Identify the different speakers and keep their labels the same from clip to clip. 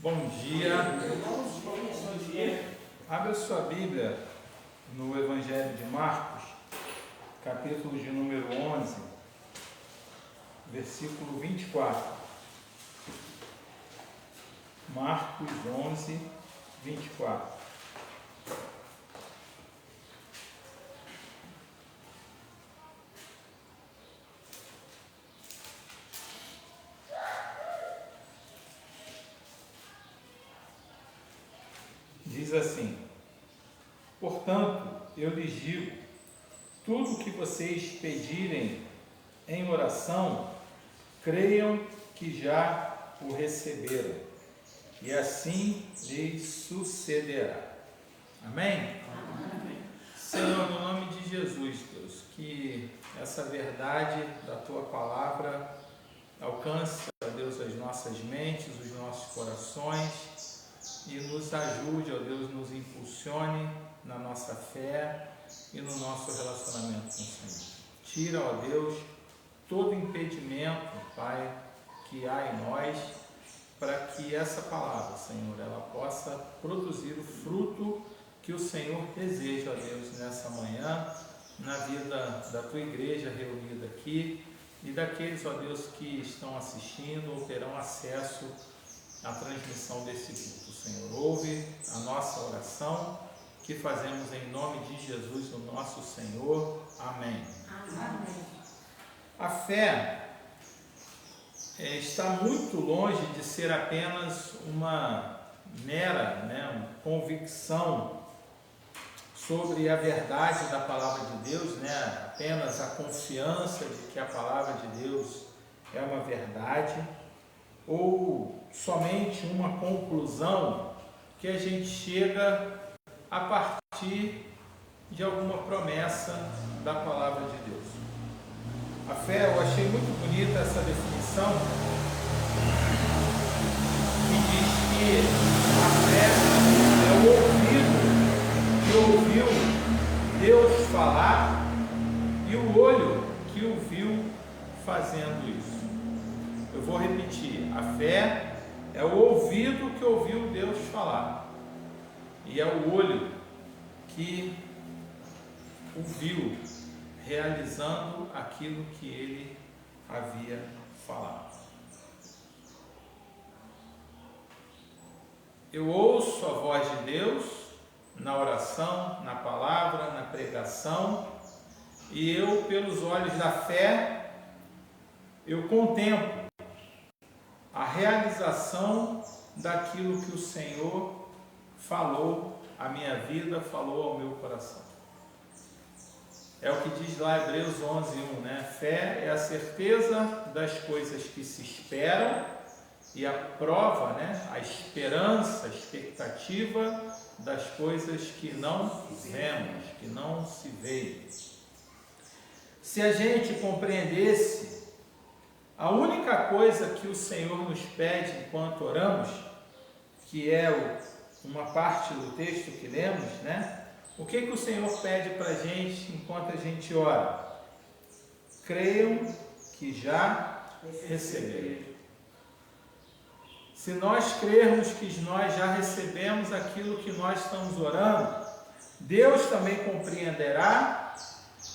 Speaker 1: Bom dia. Abra sua Bíblia no Evangelho de Marcos, capítulo de número 11, versículo 24. Marcos 11, 24. Diz assim: portanto, eu lhes digo, tudo o que vocês pedirem em oração, creiam que já o receberam, e assim lhes sucederá. Amém? Amém. Senhor, no nome de Jesus, Deus, que essa verdade da Tua Palavra alcance, ó Deus, as nossas mentes, os nossos corações, e nos ajude, ó Deus, nos impulsione na nossa fé e no nosso relacionamento com o Senhor. Tira, ó Deus, todo impedimento, Pai, que há em nós, para que essa palavra, Senhor, ela possa produzir o fruto que o Senhor deseja, ó Deus, nessa manhã, na vida da Tua igreja reunida aqui e daqueles, ó Deus, que estão assistindo ou terão acesso à transmissão desse culto. Senhor, ouve a nossa oração que fazemos em nome de Jesus, o nosso Senhor. Amém. Amém. A fé está muito longe de ser apenas uma mera convicção sobre a verdade da palavra de Deus, apenas a confiança de que a palavra de Deus é uma verdade, ou somente uma conclusão que a gente chega a partir de alguma promessa da palavra de Deus. A fé, eu achei muito bonita essa definição, que diz que a fé é o ouvido que ouviu Deus falar e o olho que o viu fazendo isso. Eu vou repetir: a fé é o ouvido que ouviu Deus falar e é o olho que o viu realizando aquilo que ele havia falado. Eu ouço a voz de Deus na oração, na palavra, na pregação, e eu, pelos olhos da fé, eu contemplo a realização daquilo que o Senhor falou à minha vida, falou ao meu coração. É o que diz lá Hebreus 11:1, Fé é a certeza das coisas que se esperam e a prova, a esperança, a expectativa das coisas que não vemos, que não se veem. Se a gente compreendesse a única coisa que o Senhor nos pede enquanto oramos, que é uma parte do texto que lemos, o que o Senhor pede para a gente enquanto a gente ora? Creiam que já receberam. Se nós crermos que nós já recebemos aquilo que nós estamos orando, Deus também compreenderá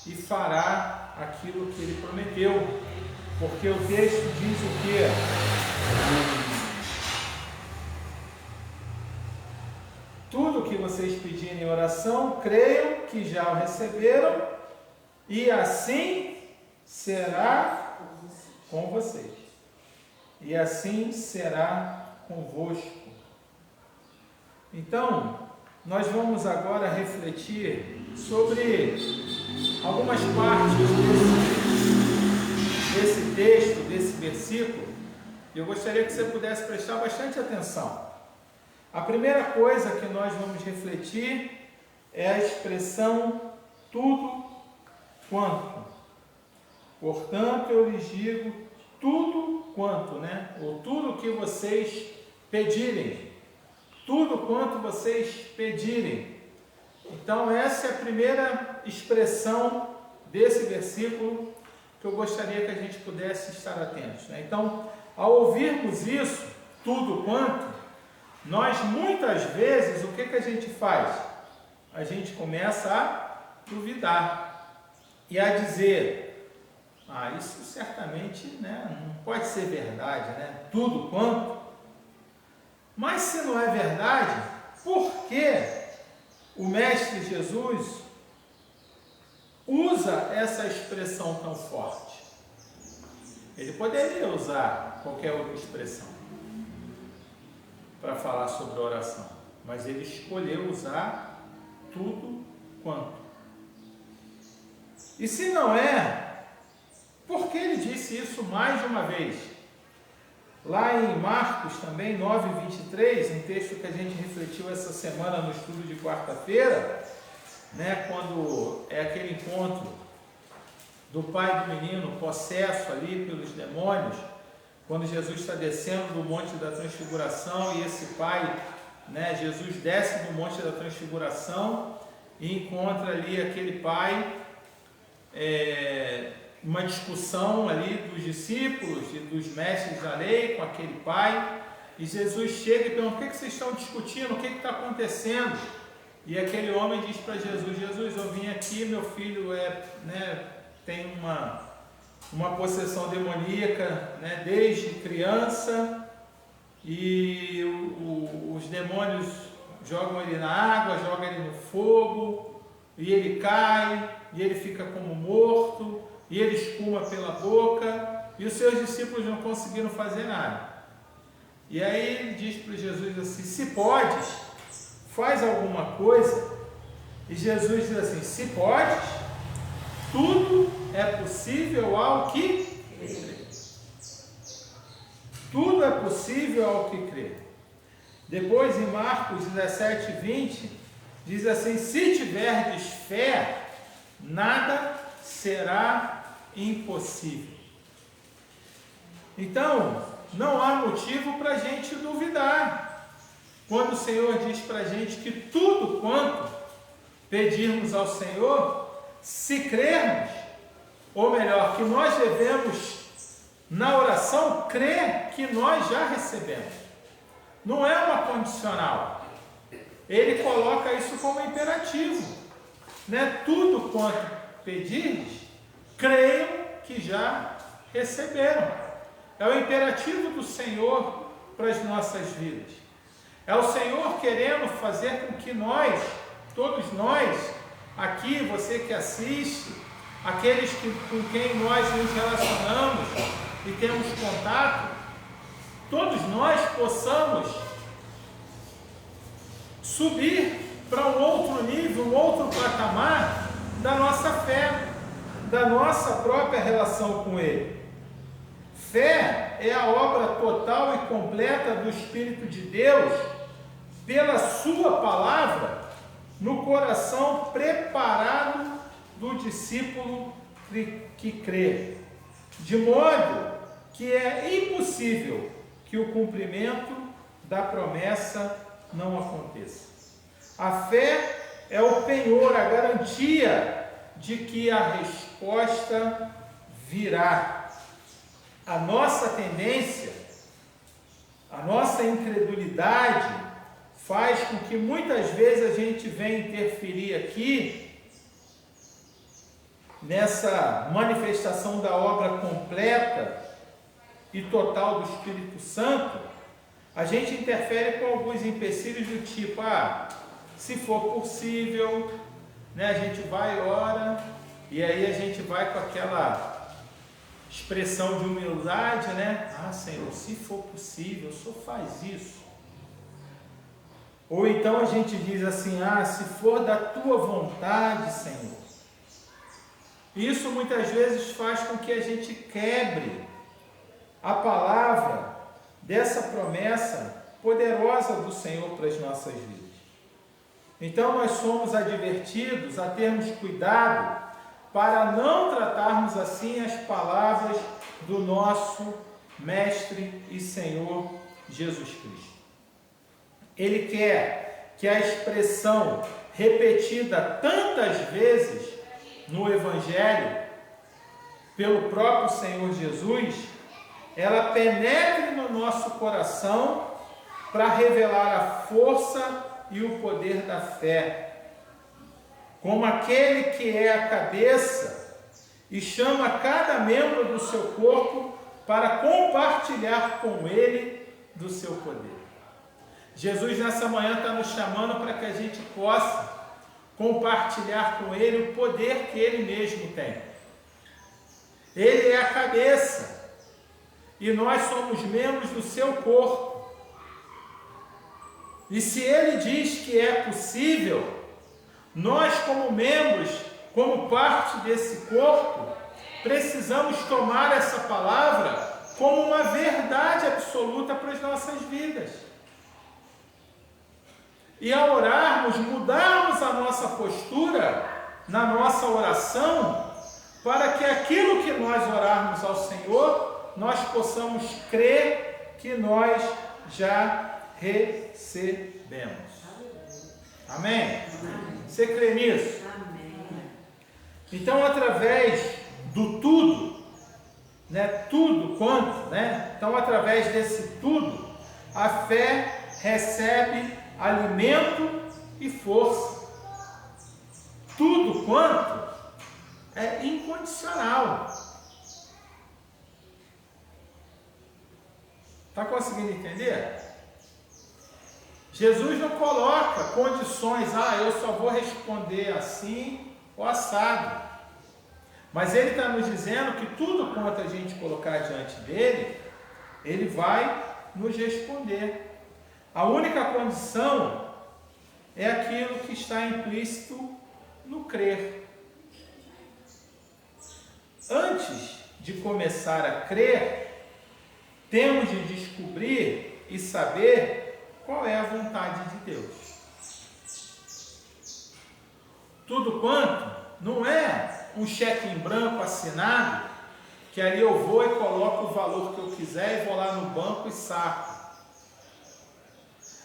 Speaker 1: e fará aquilo que Ele prometeu. Porque o texto diz o quê? Tudo que vocês pedirem em oração, creiam que já o receberam, e assim será com vocês. E assim será convosco. Então, nós vamos agora refletir sobre algumas partes desse texto, desse versículo, e eu gostaria que você pudesse prestar bastante atenção. A primeira coisa que nós vamos refletir é a expressão tudo quanto. Portanto, eu lhes digo tudo quanto, ou tudo que vocês pedirem. Tudo quanto vocês pedirem. Então, essa é a primeira expressão desse versículo que eu gostaria que a gente pudesse estar atentos. Então, ao ouvirmos isso, tudo quanto, nós muitas vezes, o que a gente faz? A gente começa a duvidar e a dizer, isso certamente, né, não pode ser verdade, né? Tudo quanto. Mas se não é verdade, por que o Mestre Jesus usa essa expressão tão forte? Ele poderia usar qualquer outra expressão para falar sobre a oração, mas ele escolheu usar tudo quanto. E se não é, por que ele disse isso mais de uma vez? Lá em Marcos também, 9:23, um texto que a gente refletiu essa semana no estudo de quarta-feira, né, quando é aquele encontro do pai do menino possesso ali pelos demônios, quando Jesus está descendo do Monte da Transfiguração e esse pai, né, Jesus desce do Monte da Transfiguração e encontra ali aquele pai, uma discussão ali dos discípulos e dos mestres da lei com aquele pai, e Jesus chega e pergunta: o que vocês estão discutindo? O que está acontecendo? E aquele homem diz para Jesus: Jesus, eu vim aqui, meu filho tem uma possessão demoníaca, né, desde criança, e os demônios jogam ele na água, jogam ele no fogo, e ele cai, e ele fica como morto, e ele espuma pela boca, e os seus discípulos não conseguiram fazer nada. E aí ele diz para Jesus assim: se podes, faz alguma coisa. E Jesus diz assim: se podes, tudo é possível ao que crê. Tudo é possível ao que crê. Depois em Marcos 17:20 diz assim: se tiverdes fé, nada será impossível. Então, não há motivo para a gente duvidar quando o Senhor diz para a gente que tudo quanto pedirmos ao Senhor, se crermos, ou melhor, que nós devemos na oração crer que nós já recebemos. Não é uma condicional. Ele coloca isso como imperativo, né? Tudo quanto pedirdes, creiam que já receberam. É o imperativo do Senhor para as nossas vidas. É o Senhor querendo fazer com que nós, todos nós, aqui, você que assiste, aqueles com quem nós nos relacionamos e temos contato, todos nós possamos subir para um outro nível, um outro patamar da nossa fé, da nossa própria relação com Ele. Fé é a obra total e completa do Espírito de Deus pela sua palavra no coração preparado do discípulo que crê, de modo que é impossível que o cumprimento da promessa não aconteça. A fé é o penhor, a garantia de que a resposta virá. A nossa tendência, a nossa incredulidade faz com que muitas vezes a gente venha interferir aqui nessa manifestação da obra completa e total do Espírito Santo. A gente interfere com alguns empecilhos do tipo: se for possível, né, a gente vai e ora, e aí a gente vai com aquela expressão de humildade, né? Senhor, se for possível, o Senhor faz isso. Ou então a gente diz assim: se for da tua vontade, Senhor. Isso muitas vezes faz com que a gente quebre a palavra dessa promessa poderosa do Senhor para as nossas vidas. Então nós somos advertidos a termos cuidado para não tratarmos assim as palavras do nosso Mestre e Senhor Jesus Cristo. Ele quer que a expressão repetida tantas vezes no Evangelho pelo próprio Senhor Jesus, ela penetre no nosso coração para revelar a força e o poder da fé, como aquele que é a cabeça e chama cada membro do seu corpo para compartilhar com ele do seu poder. Jesus nessa manhã está nos chamando para que a gente possa compartilhar com ele o poder que ele mesmo tem. Ele é a cabeça e nós somos membros do seu corpo. E se ele diz que é possível, nós como membros, como parte desse corpo, precisamos tomar essa palavra como uma verdade absoluta para as nossas vidas. E ao orarmos, mudarmos a nossa postura na nossa oração, para que aquilo que nós orarmos ao Senhor, nós possamos crer que nós já recebemos. Amém? Você crê nisso? Então, através do tudo, tudo quanto, então através desse tudo, a fé recebe alimento e força. Tudo quanto é incondicional. Está conseguindo entender? Jesus não coloca condições, eu só vou responder assim ou assado. Mas ele está nos dizendo que tudo quanto a gente colocar diante dele, ele vai nos responder. A única condição é aquilo que está implícito no crer. Antes de começar a crer, temos de descobrir e saber qual é a vontade de Deus. Tudo quanto não é um cheque em branco assinado, que ali eu vou e coloco o valor que eu quiser e vou lá no banco e saco.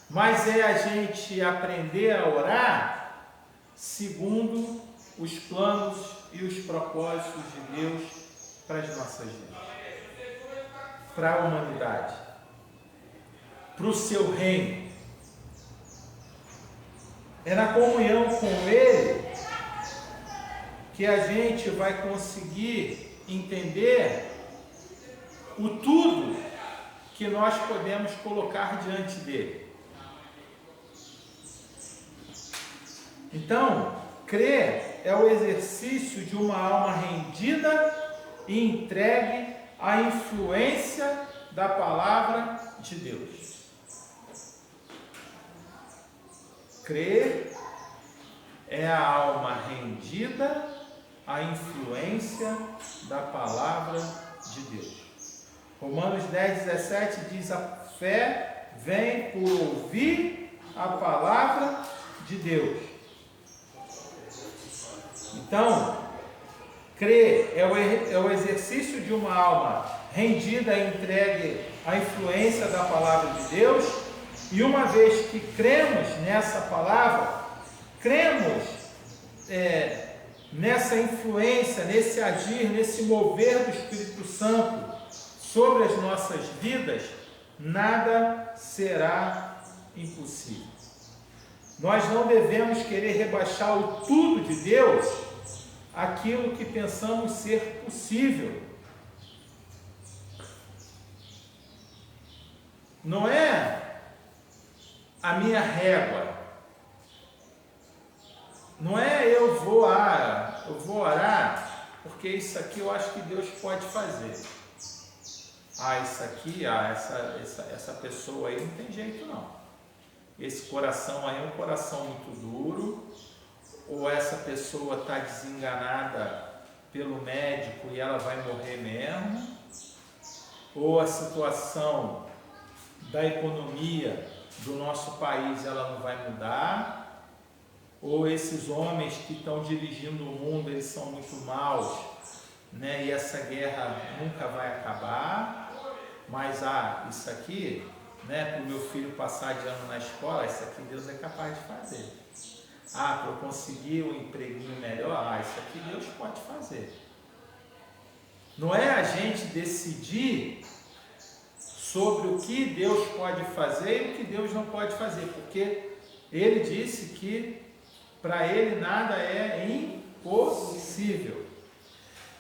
Speaker 1: Mas é a gente aprender a orar segundo os planos e os propósitos de Deus para as nossas vidas, para a humanidade, para o seu reino. É na comunhão com Ele que a gente vai conseguir entender o tudo que nós podemos colocar diante dele. Então, crer é o exercício de uma alma rendida e entregue à influência da palavra de Deus. Crer é a alma rendida à influência da palavra de Deus. Romanos 10:17 diz: a fé vem por ouvir a palavra de Deus. Então, crer é o exercício de uma alma rendida e entregue à influência da palavra de Deus. E uma vez que cremos nessa palavra, cremos nessa influência, nesse agir, nesse mover do Espírito Santo sobre as nossas vidas, nada será impossível. Nós não devemos querer rebaixar o tudo de Deus aquilo que pensamos ser possível. Não é a minha régua. Não é eu vou orar, porque isso aqui eu acho que Deus pode fazer. Isso aqui, essa pessoa aí não tem jeito não. Esse coração aí é um coração muito duro, ou essa pessoa está desenganada pelo médico e ela vai morrer mesmo, ou a situação da economia do nosso país ela não vai mudar, ou esses homens que estão dirigindo o mundo, eles são muito maus, e essa guerra nunca vai acabar, mas isso aqui, para o meu filho passar de ano na escola, isso aqui Deus é capaz de fazer. Para eu conseguir um empreguinho melhor, isso aqui Deus pode fazer. Não é a gente decidir sobre o que Deus pode fazer e o que Deus não pode fazer, porque ele disse que para ele nada é impossível.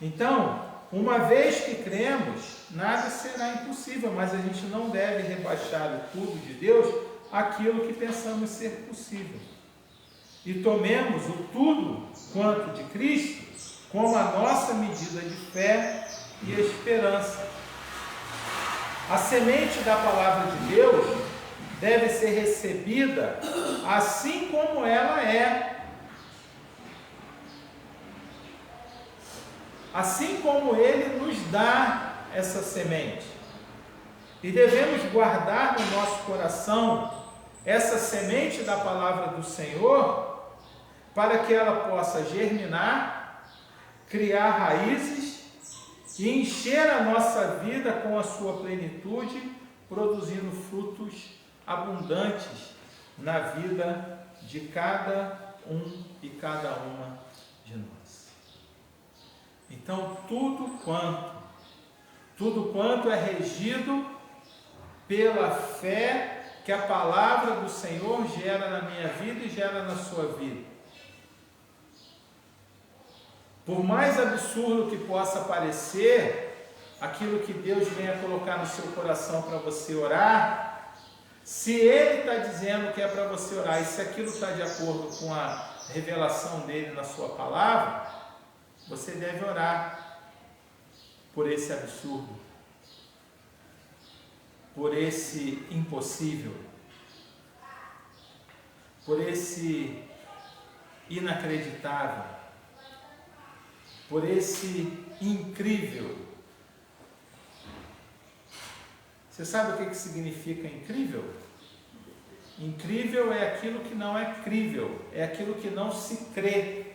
Speaker 1: Então, uma vez que cremos, nada será impossível, mas a gente não deve rebaixar o tudo de Deus àquilo que pensamos ser possível. E tomemos o tudo quanto de Cristo como a nossa medida de fé e esperança. A semente da palavra de Deus deve ser recebida assim como ela é. Assim como Ele nos dá essa semente. E devemos guardar no nosso coração essa semente da palavra do Senhor, para que ela possa germinar, criar raízes e encher a nossa vida com a sua plenitude, produzindo frutos abundantes na vida de cada um e cada uma de nós. Então, tudo quanto é regido pela fé que a palavra do Senhor gera na minha vida e gera na sua vida. Por mais absurdo que possa parecer, aquilo que Deus venha colocar no seu coração para você orar, se Ele está dizendo que é para você orar, e se aquilo está de acordo com a revelação dele na sua palavra, você deve orar por esse absurdo, por esse impossível, por esse inacreditável, por esse incrível. Você sabe o que significa incrível? Incrível é aquilo que não é crível, é aquilo que não se crê.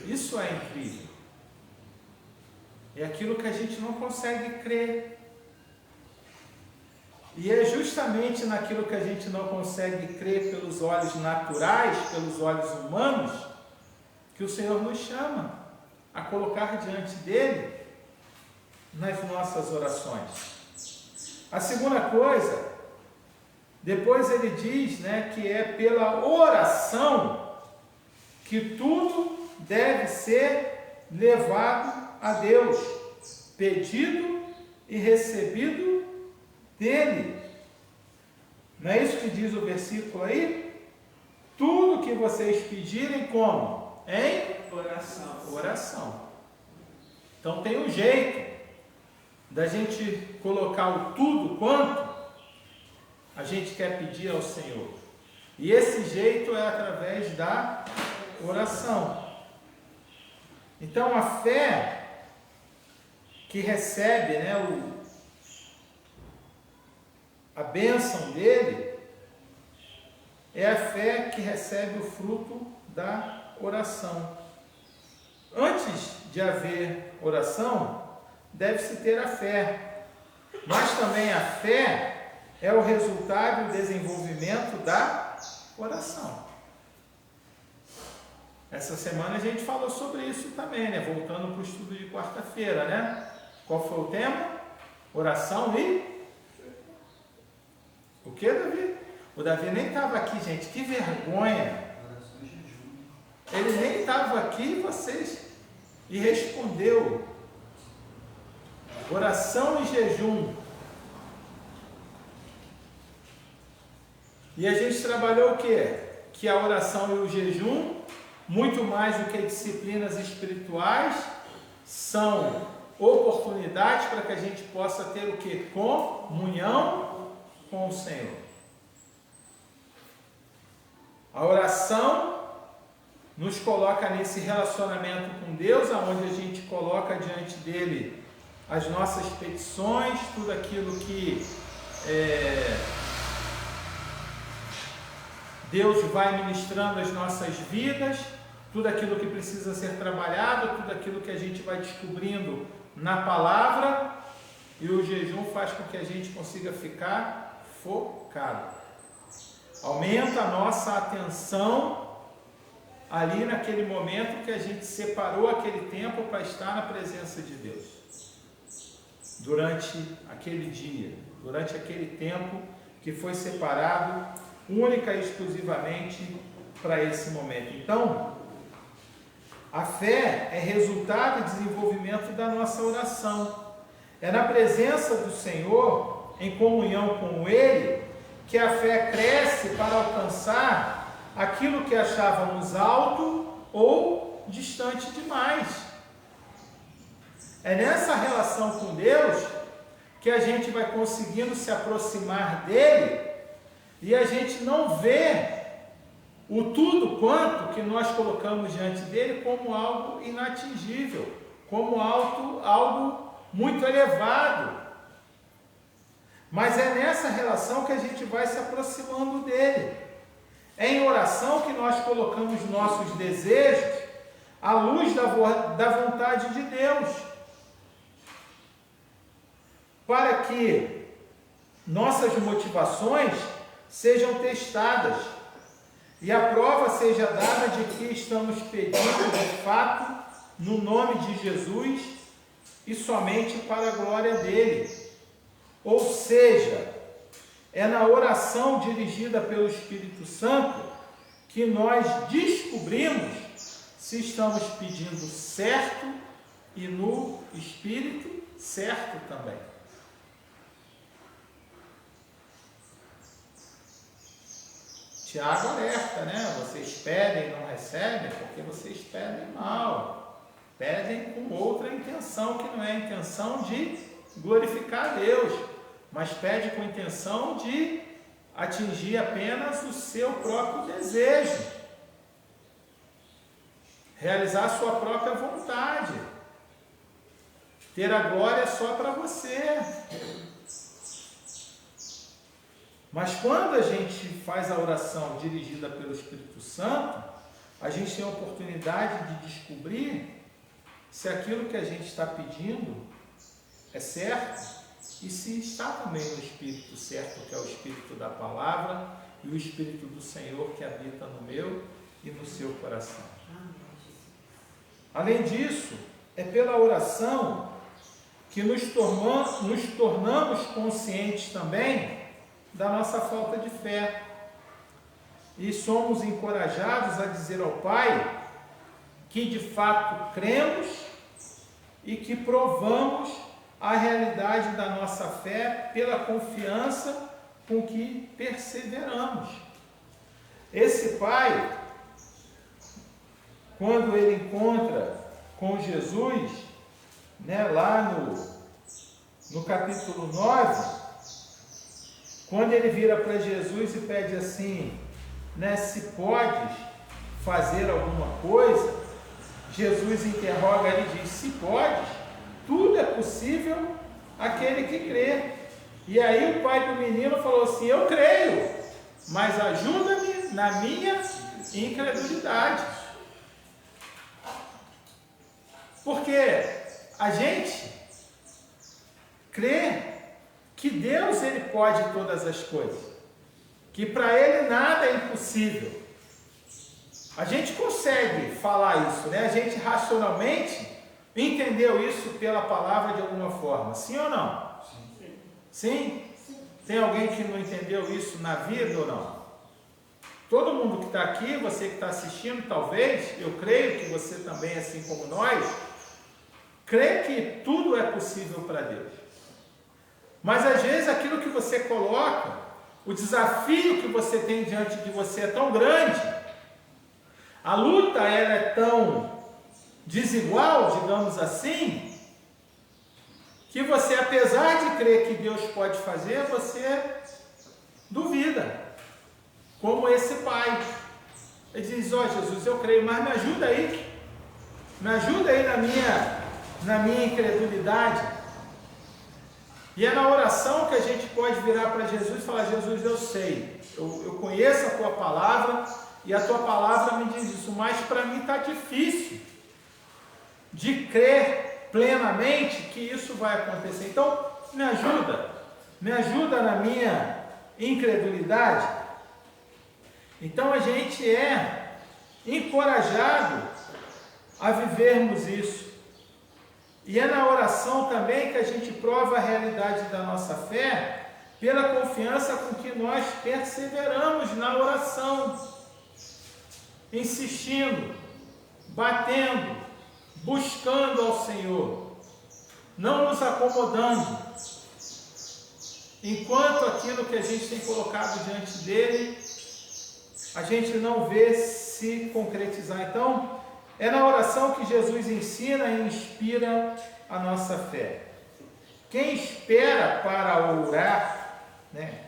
Speaker 1: Isso é incrível. É aquilo que a gente não consegue crer. E é justamente naquilo que a gente não consegue crer pelos olhos naturais, pelos olhos humanos, que o Senhor nos chama a colocar diante dele nas nossas orações. A segunda coisa, depois ele diz, que é pela oração que tudo deve ser levado a Deus, pedido e recebido dele. Não é isso que diz o versículo aí? Tudo que vocês pedirem como? Em oração. Então tem um jeito da gente colocar o tudo quanto a gente quer pedir ao Senhor. E esse jeito é através da oração. Então a fé que recebe a bênção dele é a fé que recebe o fruto da oração. Antes de haver oração, deve-se ter a fé, mas também a fé é o resultado e o desenvolvimento da oração. Essa semana a gente falou sobre isso também, voltando para o estudo de quarta-feira, Qual foi o tema? Oração e... O que, Davi? O Davi nem estava aqui, gente, que vergonha. Ele nem estava aqui, e respondeu. Oração e jejum. E a gente trabalhou o quê? Que a oração e o jejum, muito mais do que disciplinas espirituais, são oportunidades para que a gente possa ter o quê? Comunhão com o Senhor. A oração nos coloca nesse relacionamento com Deus, aonde a gente coloca diante dele as nossas petições, tudo aquilo que Deus vai ministrando as nossas vidas, tudo aquilo que precisa ser trabalhado, tudo aquilo que a gente vai descobrindo na palavra, e o jejum faz com que a gente consiga ficar focado. Aumenta a nossa atenção ali naquele momento que a gente separou aquele tempo para estar na presença de Deus. durante aquele dia, durante aquele tempo que foi separado única e exclusivamente para esse momento. Então, a fé é resultado e desenvolvimento da nossa oração. É na presença do Senhor, em comunhão com Ele, que a fé cresce para alcançar aquilo que achávamos alto ou distante demais. É nessa relação com Deus que a gente vai conseguindo se aproximar dele e a gente não vê o tudo quanto que nós colocamos diante dele como algo inatingível, como algo muito elevado. Mas é nessa relação que a gente vai se aproximando dele. É em oração que nós colocamos nossos desejos à luz da vontade de Deus, para que nossas motivações sejam testadas e a prova seja dada de que estamos pedindo de fato no nome de Jesus e somente para a glória dele. Ou seja, é na oração dirigida pelo Espírito Santo que nós descobrimos se estamos pedindo certo e no Espírito certo também. Tiago alerta, né? Vocês pedem e não recebem porque vocês pedem mal. Pedem com outra intenção, que não é a intenção de glorificar a Deus, mas pede com a intenção de atingir apenas o seu próprio desejo, realizar a sua própria vontade, ter a glória só para você. Mas quando a gente faz a oração dirigida pelo Espírito Santo, a gente tem a oportunidade de descobrir se aquilo que a gente está pedindo é certo e se está também no Espírito certo, que é o Espírito da Palavra e o Espírito do Senhor que habita no meu e no seu coração. Além disso, é pela oração que nos tornamos conscientes também da nossa falta de fé e somos encorajados a dizer ao Pai que de fato cremos e que provamos a realidade da nossa fé pela confiança com que perseveramos. Esse pai, quando ele encontra com Jesus, né, lá no capítulo 9, quando ele vira para Jesus e pede assim, né, se podes fazer alguma coisa, Jesus interroga ele e diz, se podes, tudo é possível àquele que crê. E aí o pai do menino falou assim, eu creio, mas ajuda-me na minha incredulidade. Porque a gente crê que Deus ele pode todas as coisas, que para ele nada é impossível. A gente consegue falar isso, né? A gente racionalmente entendeu isso pela palavra de alguma forma, sim ou não? Sim. Sim? Sim. Tem alguém que não entendeu isso na vida ou não? Todo mundo que está aqui, você que está assistindo, talvez, eu creio que você também, assim como nós, crê que tudo é possível para Deus. Mas às vezes aquilo que você coloca, o desafio que você tem diante de você é tão grande, a luta ela é tão desigual, digamos assim, que você, apesar de crer que Deus pode fazer, você duvida, como esse pai. Ele diz, ó Jesus, eu creio, mas me ajuda aí na minha incredulidade. E é na oração que a gente pode virar para Jesus e falar, Jesus, eu sei, eu conheço a tua palavra e a tua palavra me diz isso, mas para mim está difícil de crer plenamente que isso vai acontecer. Então, me ajuda na minha incredulidade. Então a gente é encorajado a vivermos isso. E é na oração também que a gente prova a realidade da nossa fé, pela confiança com que nós perseveramos na oração, insistindo, batendo, buscando ao Senhor, não nos acomodando, enquanto aquilo que a gente tem colocado diante dele, a gente não vê se concretizar. Então, é na oração que Jesus ensina e inspira a nossa fé. Quem espera para orar,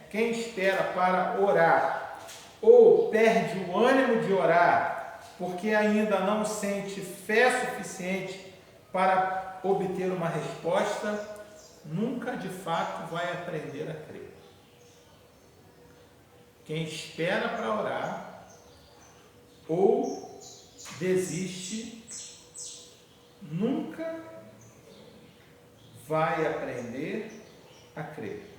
Speaker 1: quem espera para orar, ou perde o ânimo de orar, porque ainda não sente fé suficiente para obter uma resposta, nunca de fato vai aprender a crer. Quem espera para orar, ou desiste, nunca vai aprender a crer.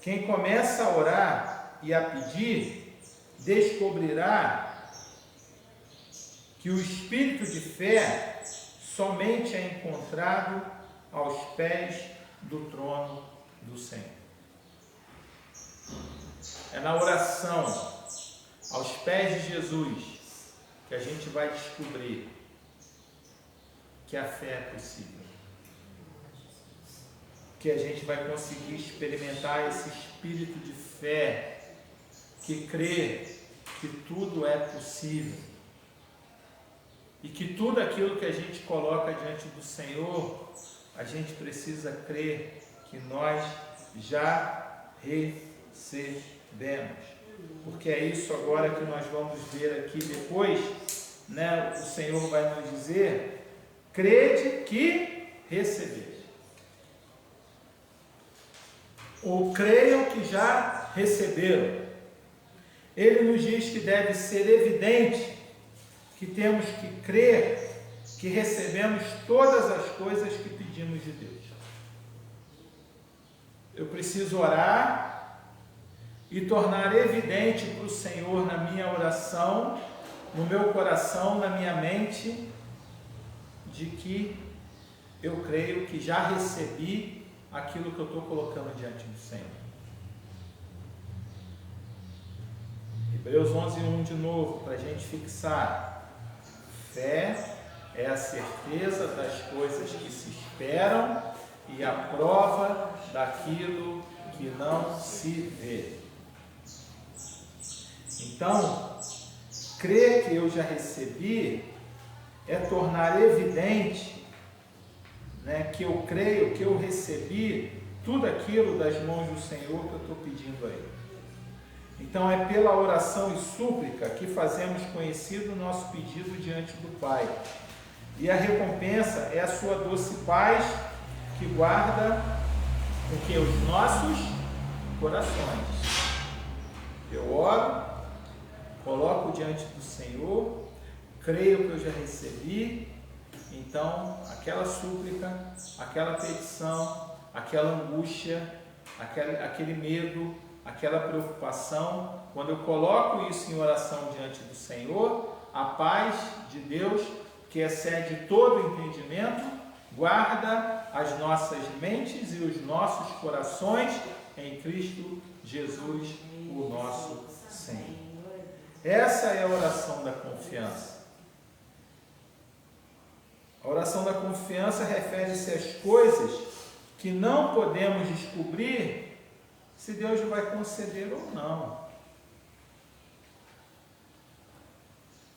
Speaker 1: Quem começa a orar e a pedir, descobrirá que o espírito de fé somente é encontrado aos pés do trono do Senhor. É na oração, aos pés de Jesus, que a gente vai descobrir que a fé é possível. Que a gente vai conseguir experimentar esse espírito de fé, que crê que tudo é possível. E que tudo aquilo que a gente coloca diante do Senhor, a gente precisa crer que nós já recebemos. Porque é isso agora que nós vamos ver aqui depois, o Senhor vai nos dizer: crede que recebeis. Ou creiam que já receberam. Ele nos diz que deve ser evidente que temos que crer que recebemos todas as coisas que pedimos de Deus. Eu preciso orar e tornar evidente para o Senhor na minha oração, no meu coração, na minha mente, de que eu creio que já recebi aquilo que eu estou colocando diante do Senhor. Hebreus 11:1 de novo, para a gente fixar. Fé é a certeza das coisas que se esperam e a prova daquilo que não se vê. Então, crer que eu já recebi é tornar evidente, que eu creio que eu recebi tudo aquilo das mãos do Senhor que eu estou pedindo a Ele. Então é pela oração e súplica que fazemos conhecido o nosso pedido diante do Pai. E a recompensa é a sua doce paz que guarda os nossos corações. Eu oro, coloco diante do Senhor, creio que eu já recebi, então aquela súplica, aquela petição, aquela angústia, aquele medo, aquela preocupação, quando eu coloco isso em oração diante do Senhor, a paz de Deus, que excede todo o entendimento, guarda as nossas mentes e os nossos corações em Cristo Jesus, o nosso Senhor. Essa é a oração da confiança. A oração da confiança refere-se às coisas que não podemos descobrir se Deus vai conceder ou não.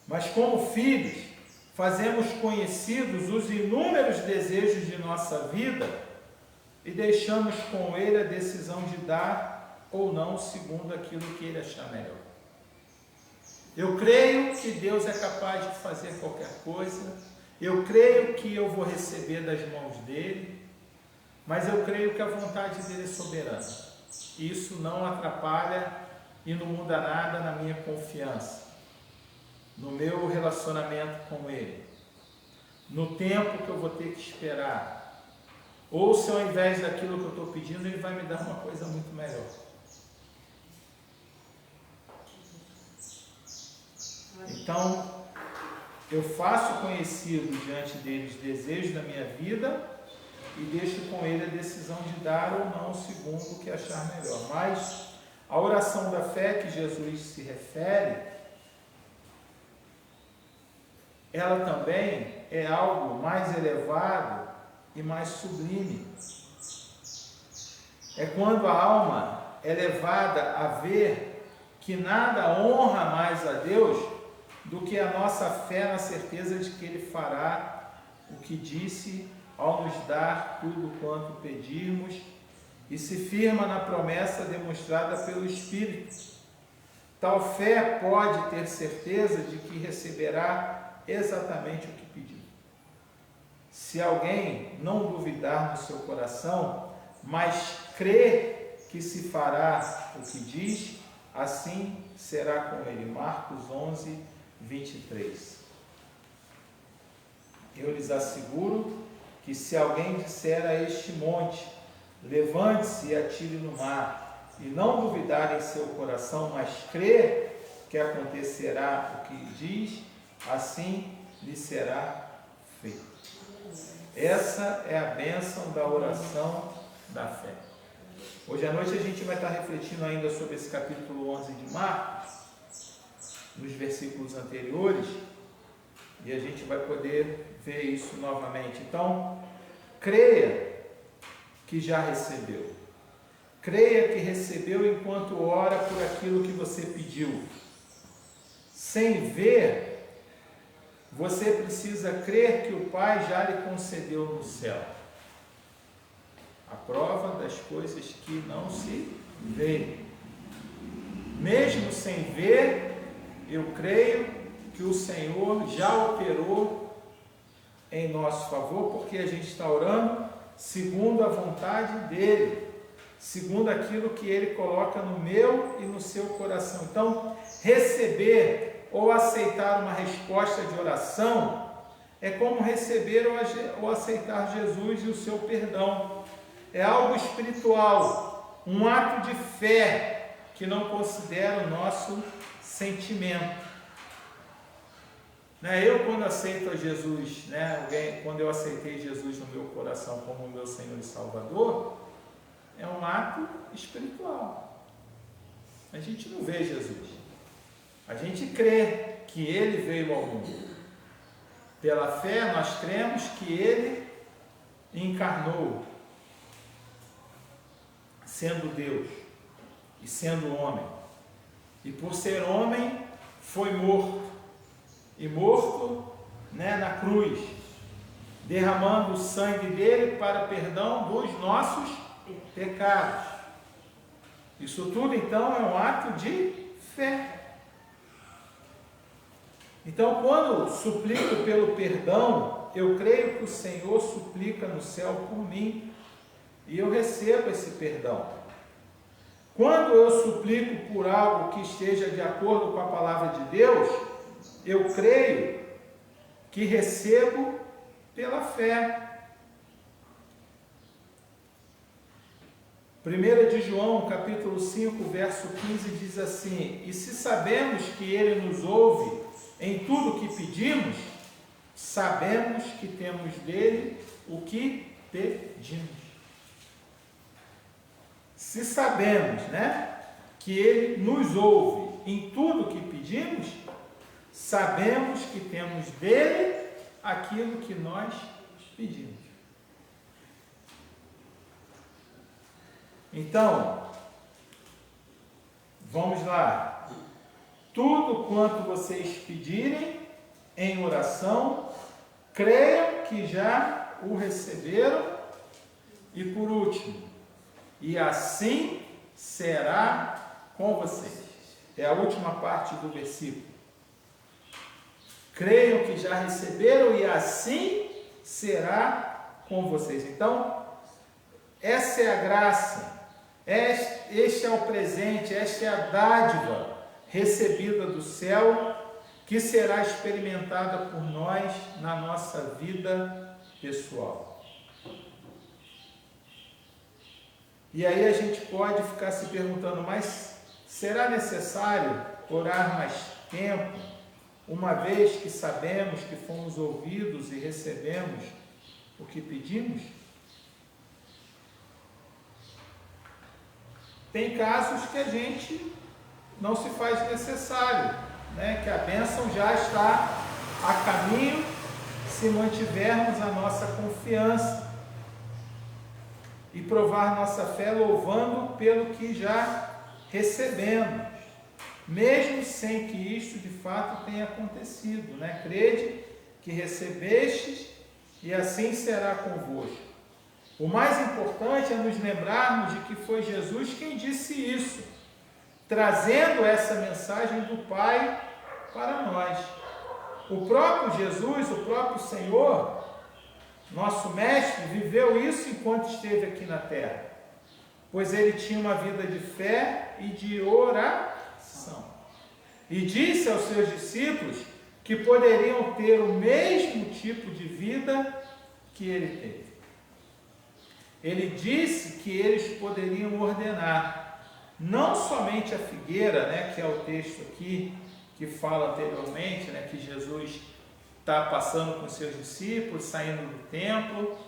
Speaker 1: Mas como filhos, fazemos conhecidos os inúmeros desejos de nossa vida e deixamos com Ele a decisão de dar ou não segundo aquilo que Ele achar melhor. Eu creio que Deus é capaz de fazer qualquer coisa, eu creio que eu vou receber das mãos dEle, mas eu creio que a vontade dEle é soberana. Isso não atrapalha e não muda nada na minha confiança, no meu relacionamento com Ele, no tempo que eu vou ter que esperar, ou se ao invés daquilo que eu estou pedindo, Ele vai me dar uma coisa muito melhor. Então, eu faço conhecido diante dele os desejos da minha vida e deixo com ele a decisão de dar ou não segundo o que achar melhor. Mas a oração da fé que Jesus se refere, ela também é algo mais elevado e mais sublime. É quando a alma é levada a ver que nada honra mais a Deus do que a nossa fé na certeza de que Ele fará o que disse ao nos dar tudo quanto pedirmos, e se firma na promessa demonstrada pelo Espírito. Tal fé pode ter certeza de que receberá exatamente o que pediu. Se alguém não duvidar no seu coração, mas crer que se fará o que diz, assim será com ele. Marcos 11, 23. Eu lhes asseguro que se alguém disser a este monte, levante-se e atire no mar, e não duvidar em seu coração, mas crer que acontecerá o que diz, assim lhe será feito. Essa é a bênção da oração da fé. Hoje à noite a gente vai estar refletindo ainda sobre esse capítulo 11 de Marcos, nos versículos anteriores, e a gente vai poder ver isso novamente. Então, creia que já recebeu. Creia que recebeu enquanto ora por aquilo que você pediu. Sem ver, você precisa crer que o Pai já lhe concedeu no céu. A prova das coisas que não se veem. Mesmo sem ver, eu creio que o Senhor já operou em nosso favor, porque a gente está orando segundo a vontade dEle, segundo aquilo que Ele coloca no meu e no seu coração. Então, receber ou aceitar uma resposta de oração é como receber ou aceitar Jesus e o seu perdão. É algo espiritual, um ato de fé que não considera o nosso sentimento. Eu, quando aceito a Jesus, quando eu aceitei Jesus no meu coração como meu Senhor e Salvador, é um ato espiritual. A gente não vê Jesus. A gente crê que Ele veio ao mundo. Pela fé, nós cremos que Ele encarnou, sendo Deus e sendo homem. E por ser homem, foi morto. E morto na cruz, derramando o sangue dele para perdão dos nossos pecados. Isso tudo então é um ato de fé. Então, quando suplico pelo perdão, eu creio que o Senhor suplica no céu por mim e eu recebo esse perdão. Quando eu suplico por algo que esteja de acordo com a palavra de Deus, eu creio que recebo pela fé. 1 de João, capítulo 5, verso 15, diz assim: e se sabemos que Ele nos ouve em tudo que pedimos, sabemos que temos dele o que pedimos. Se sabemos, que Ele nos ouve em tudo que pedimos, sabemos que temos dele aquilo que nós pedimos. Então, vamos lá. Tudo quanto vocês pedirem em oração, creiam que já o receberam. E por último, e assim será com vocês. É a última parte do versículo. Creiam que já receberam e assim será com vocês. Então, essa é a graça, este é o presente, esta é a dádiva recebida do céu, que será experimentada por nós na nossa vida pessoal. E aí a gente pode ficar se perguntando, mas será necessário orar mais tempo? uma vez que sabemos que fomos ouvidos e recebemos o que pedimos? Tem casos que a gente não se faz necessário, né? Que a bênção já está a caminho se mantivermos a nossa confiança e provar nossa fé louvando pelo que já recebemos, mesmo sem que isto de fato tenha acontecido, né? Crede que recebestes e assim será convosco. O mais importante é nos lembrarmos de que foi Jesus quem disse isso, trazendo essa mensagem do Pai para nós. O próprio Jesus, o próprio Senhor, nosso Mestre, viveu isso enquanto esteve aqui na terra, pois ele tinha uma vida de fé e de oração. E disse aos seus discípulos que poderiam ter o mesmo tipo de vida que ele teve. Ele disse que eles poderiam ordenar não somente a figueira, né, que é o texto aqui que fala anteriormente, né, que Jesus está passando com seus discípulos, saindo do templo,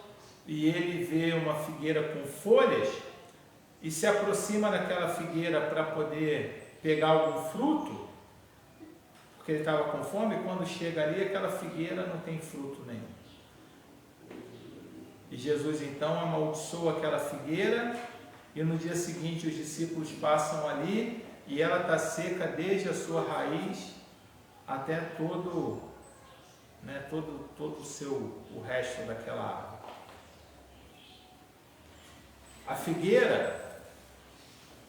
Speaker 1: e ele vê uma figueira com folhas e se aproxima daquela figueira para poder pegar algum fruto, porque ele estava com fome, e quando chega ali, aquela figueira não tem fruto nenhum. E Jesus então amaldiçoa aquela figueira, e no dia seguinte os discípulos passam ali, e ela está seca desde a sua raiz até todo o resto daquela árvore. A figueira,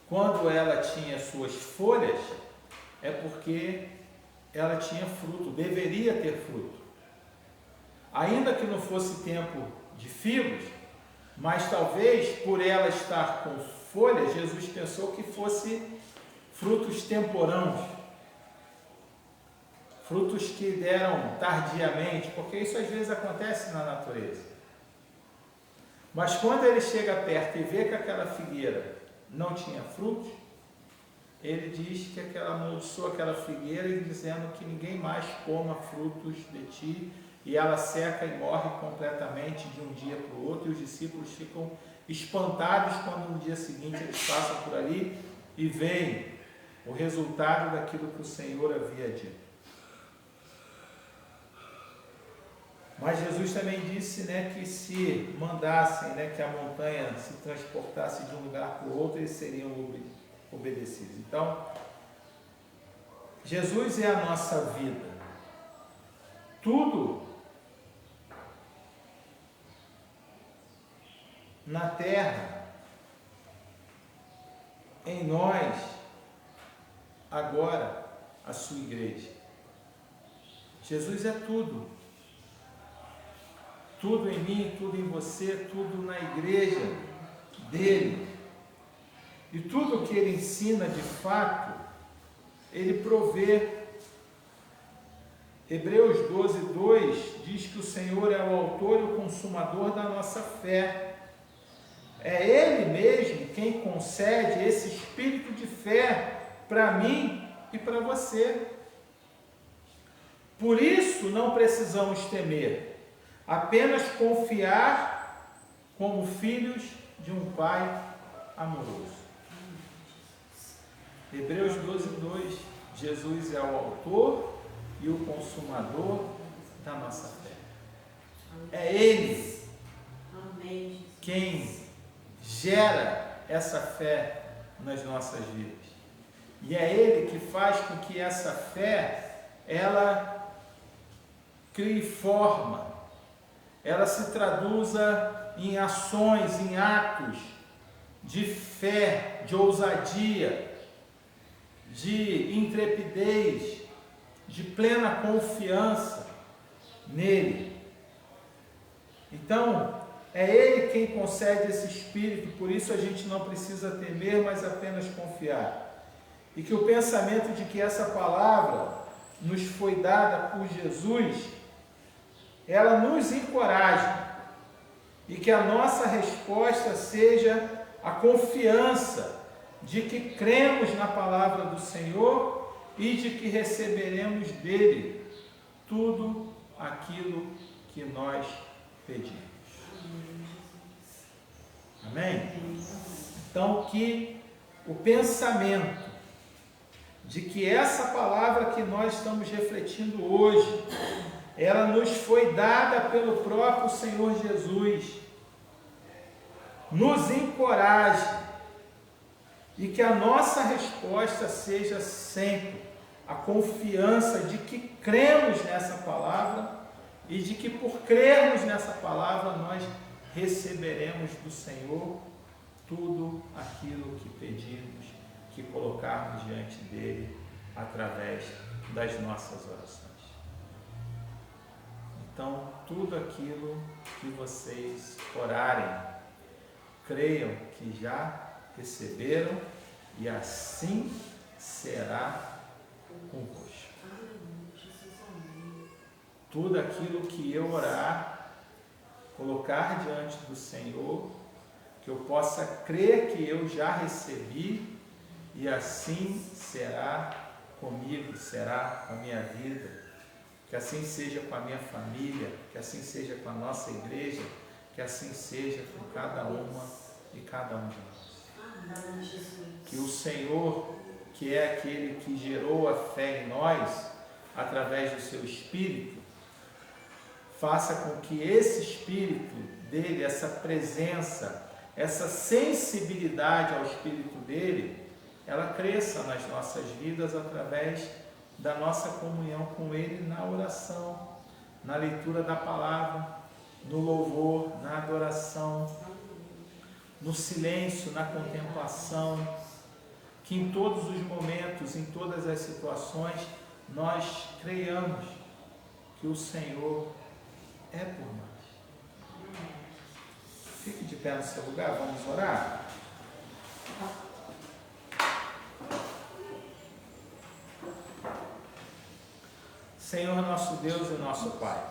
Speaker 1: quando ela tinha suas folhas, é porque ela tinha fruto, deveria ter fruto. Ainda que não fosse tempo de figos, mas talvez por ela estar com folhas, Jesus pensou que fosse frutos temporãos, frutos que deram tardiamente, porque isso às vezes acontece na natureza. Mas quando ele chega perto e vê que aquela figueira não tinha frutos, ele diz que amaldiçoa aquela figueira, dizendo que ninguém mais coma frutos de ti, e ela seca e morre completamente de um dia para o outro, e os discípulos ficam espantados quando no dia seguinte eles passam por ali e veem o resultado daquilo que o Senhor havia dito. Mas Jesus também disse, né, que se mandassem, né, que a montanha se transportasse de um lugar para o outro, eles seriam obedecidos. Então, Jesus é a nossa vida. Tudo na terra, em nós, agora, a sua igreja. Jesus é tudo. Tudo em mim, tudo em você, tudo na igreja dele. E tudo que ele ensina de fato, ele provê. Hebreus 12:2 diz que o Senhor é o autor e o consumador da nossa fé. É Ele mesmo quem concede esse espírito de fé para mim e para você. Por isso não precisamos temer, apenas confiar como filhos de um Pai amoroso. Hebreus 12:2, Jesus é o autor e o consumador da nossa fé. É Ele quem gera essa fé nas nossas vidas. E é Ele que faz com que essa fé, ela crie forma, ela se traduza em ações, em atos de fé, de ousadia, de intrepidez, de plena confiança nele. Então, é Ele quem concede esse espírito, por isso a gente não precisa temer, mas apenas confiar. E que o pensamento de que essa palavra nos foi dada por Jesus, ela nos encoraja, e que a nossa resposta seja a confiança de que cremos na palavra do Senhor e de que receberemos dele tudo aquilo que nós pedimos. Amém? Então, que o pensamento de que essa palavra que nós estamos refletindo hoje, ela nos foi dada pelo próprio Senhor Jesus, nos encoraje e que a nossa resposta seja sempre a confiança de que cremos nessa palavra e de que por crermos nessa palavra nós receberemos do Senhor tudo aquilo que pedimos, que colocarmos diante dele através das nossas orações. Então, tudo aquilo que vocês orarem, creiam que já receberam e assim será convosco. Tudo aquilo que eu orar, colocar diante do Senhor, que eu possa crer que eu já recebi e assim será comigo, será com a minha vida, que assim seja com a minha família, que assim seja com a nossa igreja, que assim seja com cada uma e cada um de nós. Que o Senhor, que é aquele que gerou a fé em nós, através do seu Espírito, faça com que esse Espírito dele, essa presença, essa sensibilidade ao Espírito dele, ela cresça nas nossas vidas através da nossa comunhão com ele na oração, na leitura da palavra, no louvor, na adoração, no silêncio, na contemplação, que em todos os momentos, em todas as situações, nós creiamos que o Senhor é por nós. Fique de pé no seu lugar, vamos orar? Senhor nosso Deus e nosso Pai,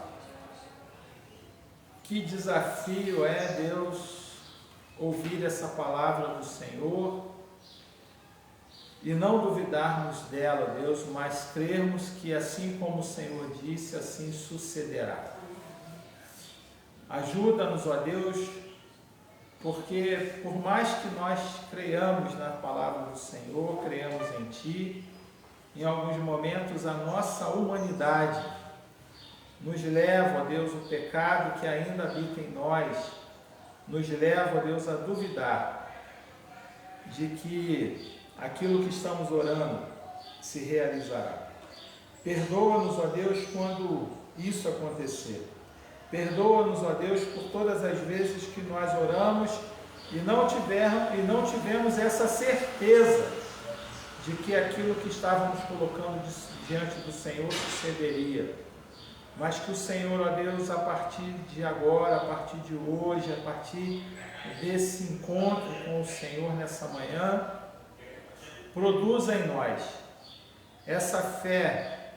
Speaker 1: que desafio é, Deus, ouvir essa palavra do Senhor e não duvidarmos dela, Deus, mas crermos que assim como o Senhor disse, assim sucederá. Ajuda-nos, ó Deus, porque por mais que nós creiamos na palavra do Senhor, creiamos em Ti, em alguns momentos a nossa humanidade nos leva, ó Deus, o pecado que ainda habita em nós, nos leva, ó Deus, a duvidar de que aquilo que estamos orando se realizará. Perdoa-nos, ó Deus, quando isso acontecer. Perdoa-nos, ó Deus, por todas as vezes que nós oramos e não tivemos essa certeza de que aquilo que estávamos colocando diante do Senhor sucederia. Mas que o Senhor, ó Deus, a partir de agora, a partir de hoje, a partir desse encontro com o Senhor nessa manhã, produza em nós essa fé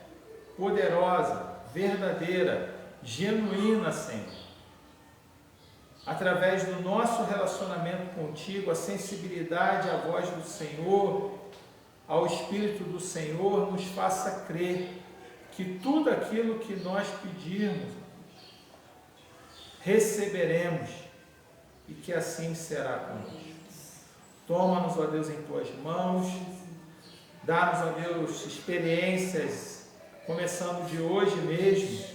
Speaker 1: poderosa, verdadeira, genuína, Senhor. Através do nosso relacionamento contigo, a sensibilidade à voz do Senhor, ao Espírito do Senhor, nos faça crer que tudo aquilo que nós pedirmos, receberemos e que assim será conosco. Toma-nos, ó Deus, em Tuas mãos, dá-nos, ó Deus, experiências, começando de hoje mesmo,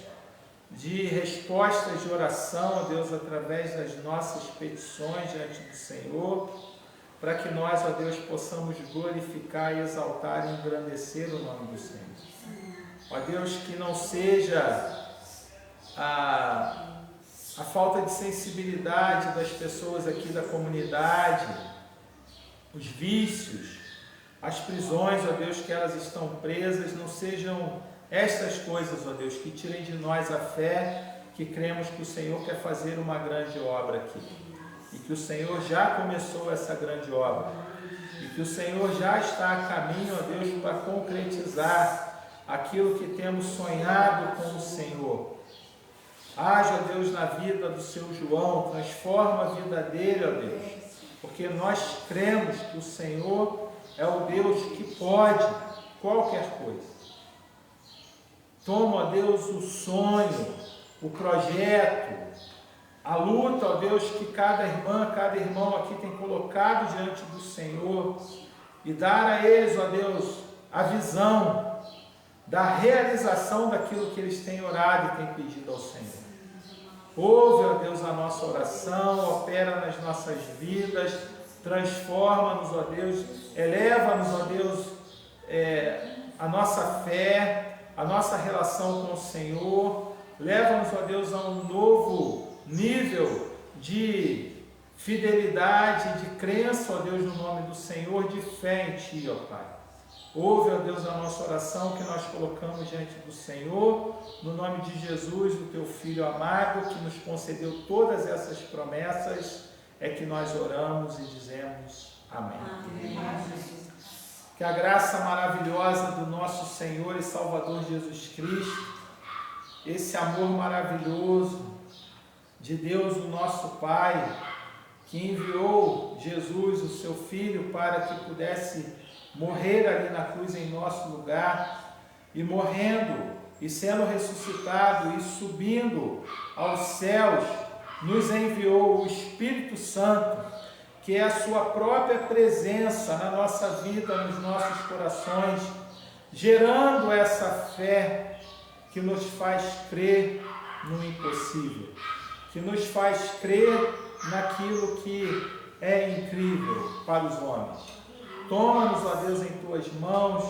Speaker 1: de respostas de oração, ó Deus, através das nossas petições diante do Senhor, para que nós, ó Deus, possamos glorificar, exaltar e engrandecer o nome do Senhor. Ó Deus, que não seja a falta de sensibilidade das pessoas aqui da comunidade, os vícios, as prisões, ó Deus, que elas estão presas, não sejam estas coisas, ó Deus, que tirem de nós a fé, que cremos que o Senhor quer fazer uma grande obra aqui. E que o Senhor já começou essa grande obra. E que o Senhor já está a caminho, ó Deus, para concretizar aquilo que temos sonhado com o Senhor. Haja, ó Deus, na vida do seu João, transforma a vida dele, ó Deus, porque nós cremos que o Senhor é o Deus que pode qualquer coisa. Toma, ó Deus, o sonho, o projeto, a luta, ó Deus, que cada irmã, cada irmão aqui tem colocado diante do Senhor, e dar a eles, ó Deus, a visão da realização daquilo que eles têm orado e têm pedido ao Senhor. Ouve, ó Deus, a nossa oração, opera nas nossas vidas, transforma-nos, ó Deus, eleva-nos, ó Deus, a nossa fé, a nossa relação com o Senhor, leva-nos, ó Deus, a um novo nível de fidelidade, de crença, ó Deus, no nome do Senhor, de fé em Ti, ó Pai. Ouve, ó Deus, a nossa oração que nós colocamos diante do Senhor, no nome de Jesus, o Teu Filho amado, que nos concedeu todas essas promessas, é que nós oramos e dizemos amém. Amém. Que a graça maravilhosa do nosso Senhor e Salvador Jesus Cristo, esse amor maravilhoso de Deus, o nosso Pai, que enviou Jesus, o seu Filho, para que pudesse morrer ali na cruz em nosso lugar, e morrendo, e sendo ressuscitado, e subindo aos céus, nos enviou o Espírito Santo, que é a sua própria presença na nossa vida, nos nossos corações, gerando essa fé que nos faz crer no impossível, que nos faz crer naquilo que é incrível para os homens. Toma-nos, ó Deus, em Tuas mãos,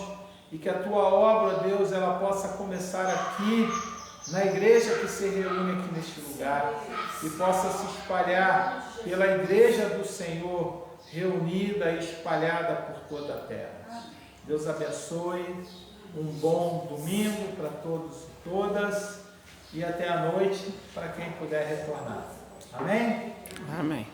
Speaker 1: e que a Tua obra, ó Deus, ela possa começar aqui, na igreja que se reúne aqui neste lugar, e possa se espalhar pela igreja do Senhor, reunida e espalhada por toda a terra. Deus abençoe, um bom domingo para todos e todas, e até a noite para quem puder retornar. Amém?
Speaker 2: Amém.